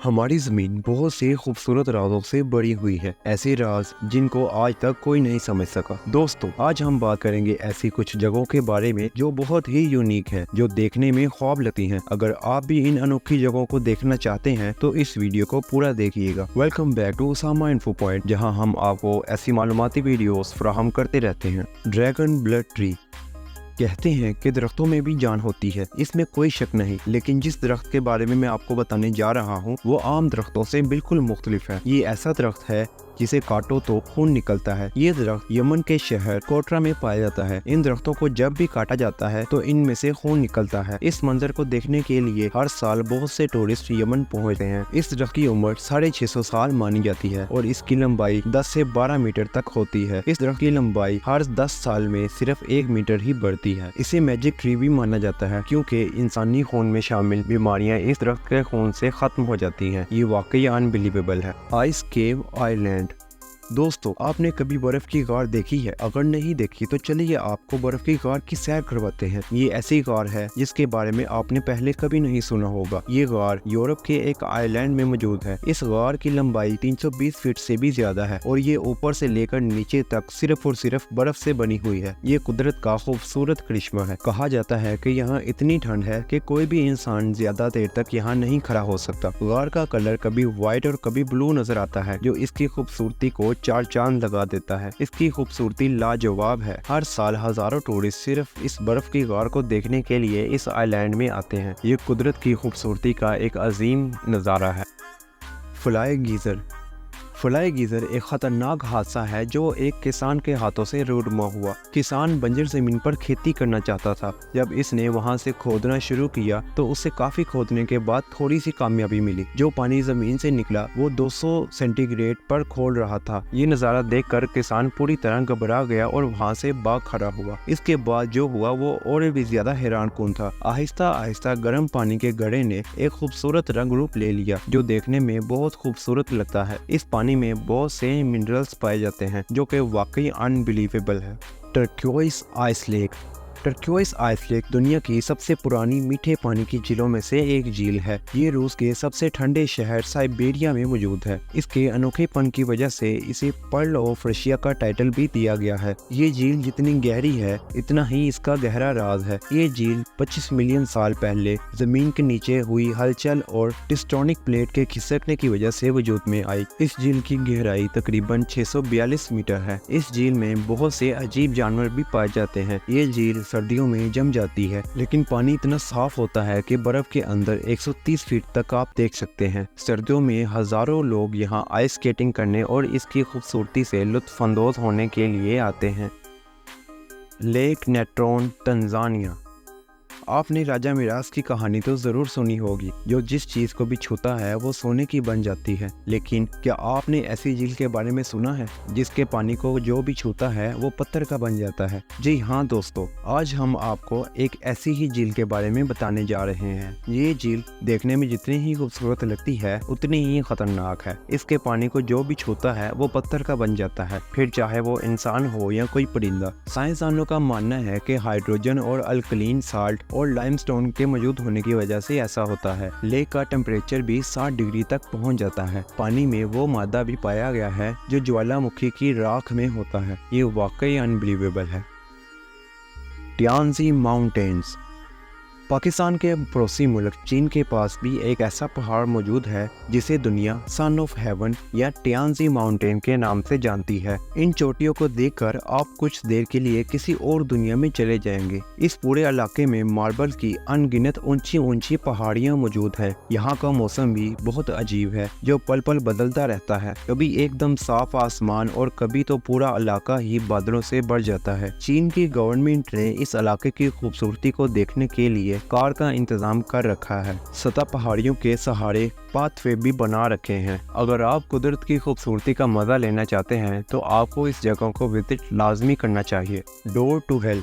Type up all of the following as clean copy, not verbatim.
हमारी ज़मीन बहुत से खूबसूरत राजों से भरी हुई है, ऐसे राज जिनको आज तक कोई नहीं समझ सका। दोस्तों, आज हम बात करेंगे ऐसी कुछ जगहों के बारे में जो बहुत ही यूनिक है, जो देखने में ख्वाब लगती हैं। अगर आप भी इन अनोखी जगहों को देखना चाहते हैं तो इस वीडियो को पूरा देखिएगा। Welcome back to Usama info point, जहां हम आपको ऐसी मालूमाती वीडियोस फराहम करते रहते हैं। Dragon blood tree. कहते हैं कि दरख्तों में भी जान होती है, इसमें कोई शक नहीं, लेकिन जिस दरख्त के बारे में मैं आपको बताने जा रहा हूँ वो आम दरख्तों से बिल्कुल मुख्तलिफ है। ये ऐसा दरख्त है जिसे काटो तो खून निकलता है। ये दरख्त यमन के शहर कोटरा में पाया जाता है। इन दरख्तों को जब भी काटा जाता है तो इनमें से खून निकलता है। इस मंजर को देखने के लिए हर साल बहुत से टूरिस्ट यमन पहुंचते हैं। इस दरख्त की उम्र 650 साल मानी जाती है और इसकी लंबाई 10 से 12 मीटर तक होती है। इस दरख्त की लंबाई हर 10 साल में सिर्फ 1 मीटर ही बढ़ती है। इसे मैजिक ट्री भी माना जाता है क्योंकि इंसानी खून में शामिल बीमारियां इस दरख्त के खून से खत्म हो जाती हैं। ये वाकई अनबिलीवेबल है। आइस केव आइलैंड। दोस्तों, आपने कभी बर्फ की गार देखी है? अगर नहीं देखी तो चलिए आपको बर्फ की गार की सैर करवाते हैं। ये ऐसी गार है जिसके बारे में आपने पहले कभी नहीं सुना होगा। ये गार यूरोप के एक आइलैंड में मौजूद है। इस गार की लंबाई 320 फीट से भी ज्यादा है और ये ऊपर से लेकर नीचे तक सिर्फ और सिर्फ बर्फ से बनी हुई है। ये कुदरत का खूबसूरत करिश्मा है। कहा जाता है कि यहाँ इतनी ठंड है कि कोई भी इंसान ज्यादा देर तक यहाँ नहीं खड़ा हो सकता। गार का कलर कभी व्हाइट और कभी ब्लू नजर आता है, जो इसकी खूबसूरती को चार चांद लगा देता है। इसकी खूबसूरती लाजवाब है। हर साल हजारों टूरिस्ट सिर्फ इस बर्फ की गार को देखने के लिए इस आइलैंड में आते हैं। ये कुदरत की खूबसूरती का एक अजीम नज़ारा है। Fly geyser. फ्लाई गीजर एक खतरनाक हादसा है जो एक किसान के हाथों से रूनुमा हुआ। किसान बंजर जमीन पर खेती करना चाहता था। जब इसने वहां से खोदना शुरू किया तो उसे काफी खोदने के बाद थोड़ी सी कामयाबी मिली। जो पानी जमीन से निकला वो 200 सेंटीग्रेड पर खोल रहा था। ये नज़ारा देखकर किसान पूरी तरह घबरा गया और वहां से भाग खड़ा हुआ। इसके बाद जो हुआ वो और भी ज्यादा हैरान कुन था। आहिस्ता आहिस्ता गर्म पानी के घड़े ने एक खूबसूरत रंग रूप ले लिया जो देखने में बहुत खूबसूरत लगता है। इस पानी में बहुत से मिनरल्स पाए जाते हैं जो कि वाकई अनबिलीवेबल है। Turquoise ice lake. Turquoise ice lake दुनिया की सबसे पुरानी मीठे पानी की झीलों में से एक झील है। ये रूस के सबसे ठंडे शहर साइबेरिया में मौजूद है। इसके अनोखेपन की वजह से इसे पर्ल ऑफ रशिया का टाइटल भी दिया गया है। ये झील जितनी गहरी है इतना ही इसका गहरा राज है। ये झील 25 मिलियन साल पहले जमीन के नीचे हुई हलचल और टेक्टोनिक प्लेट के खिसकने की वजह से वजूद में आई। इस झील की गहराई तकरीबन 642 मीटर है। इस झील में बहुत से अजीब जानवर भी पाए जाते हैं। ये झील सर्दियों में जम जाती है, लेकिन पानी इतना साफ होता है कि बर्फ के अंदर 130 फीट तक आप देख सकते हैं। सर्दियों में हजारों लोग यहाँ आइस स्केटिंग करने और इसकी खूबसूरती से लुत्फ अंदोज होने के लिए आते हैं। Lake Natron, Tanzania. आपने राजा मिराज की कहानी तो जरूर सुनी होगी, जो जिस चीज को भी छूता है वो सोने की बन जाती है। लेकिन क्या आपने ऐसी झील के बारे में सुना है जिसके पानी को जो भी छूता है वो पत्थर का बन जाता है? जी हाँ दोस्तों, आज हम आपको एक ऐसी ही झील के बारे में बताने जा रहे हैं। ये झील देखने में जितनी ही खूबसूरत लगती है उतनी ही खतरनाक है। इसके पानी को जो भी छूता है वो पत्थर का बन जाता है, फिर चाहे वो इंसान हो या कोई परिंदा। साइंसदानों का मानना है कि हाइड्रोजन और अल्कलीन साल्ट और लाइमस्टोन के मौजूद होने की वजह से ऐसा होता है। लेक का टेम्परेचर भी 60 डिग्री तक पहुंच जाता है। पानी में वो मादा भी पाया गया है जो ज्वालामुखी की राख में होता है। ये वाकई अनबिलीवेबल है। टियानजी माउंटेन्स। पाकिस्तान के पड़ोसी मुल्क चीन के पास भी एक ऐसा पहाड़ मौजूद है जिसे दुनिया सन ऑफ हेवन या टियानजी माउंटेन के नाम से जानती है। इन चोटियों को देखकर आप कुछ देर के लिए किसी और दुनिया में चले जाएंगे। इस पूरे इलाके में मार्बल की अनगिनत ऊंची ऊंची पहाड़ियां मौजूद है। यहाँ का मौसम भी बहुत अजीब है, जो पल पल बदलता रहता है। कभी एकदम साफ आसमान और कभी तो पूरा इलाका ही बादलों से भर जाता है। चीन की गवर्नमेंट ने इस इलाके की खूबसूरती को देखने के लिए कार का इंतजाम कर रखा है। सतह पहाड़ियों के सहारे पाथवे भी बना रखे हैं। अगर आप कुदरत की खूबसूरती का मजा लेना चाहते हैं तो आपको इस जगह को विजिट लाजमी करना चाहिए। Door to hell.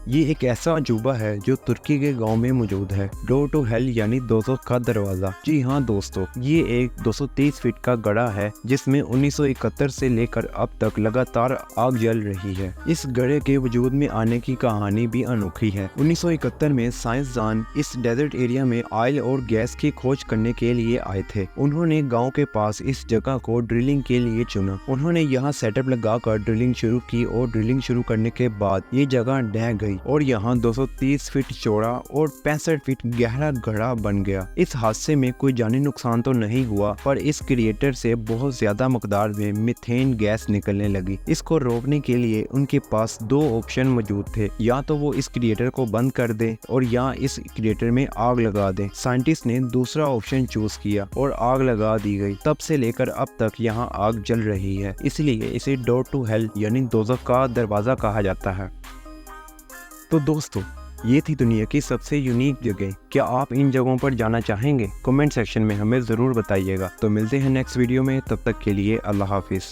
ये एक ऐसा अजूबा है जो तुर्की के गांव में मौजूद है। डोर टू हेल यानी दोज़ख का दरवाजा। जी हाँ दोस्तों, ये एक 230 फीट का गड्ढा है जिसमें 1971 से लेकर अब तक लगातार आग जल रही है। इस गड्ढे के वजूद में आने की कहानी भी अनोखी है। 1971 में साइंसदान इस डेजर्ट एरिया में ऑयल और गैस की खोज करने के लिए आए थे। उन्होंने गाँव के पास इस जगह को ड्रिलिंग के लिए चुना। उन्होंने यहाँ सेटअप लगाकर ड्रिलिंग शुरू की और ड्रिलिंग शुरू करने के बाद ये जगह ढह गई और यहाँ 230 फीट चौड़ा और 65 फीट गहरा गड्ढा बन गया। इस हादसे में कोई जानी नुकसान तो नहीं हुआ, पर इस क्रिएटर से बहुत ज्यादा मकदार में मीथेन गैस निकलने लगी। इसको रोकने के लिए उनके पास दो ऑप्शन मौजूद थे, या तो वो इस क्रिएटर को बंद कर दे और या इस क्रिएटर में आग लगा दे। साइंटिस्ट ने दूसरा ऑप्शन चूज किया और आग लगा दी गई। तब से लेकर अब तक यहाँ आग जल रही है, इसलिए इसे डोर टू हेल यानी दोज़ख का दरवाजा कहा जाता है। तो दोस्तों, ये थी दुनिया की सबसे यूनिक जगह। क्या आप इन जगहों पर जाना चाहेंगे? कमेंट सेक्शन में हमें ज़रूर बताइएगा। तो मिलते हैं नेक्स्ट वीडियो में, तब तक के लिए अल्लाह हाफिज़।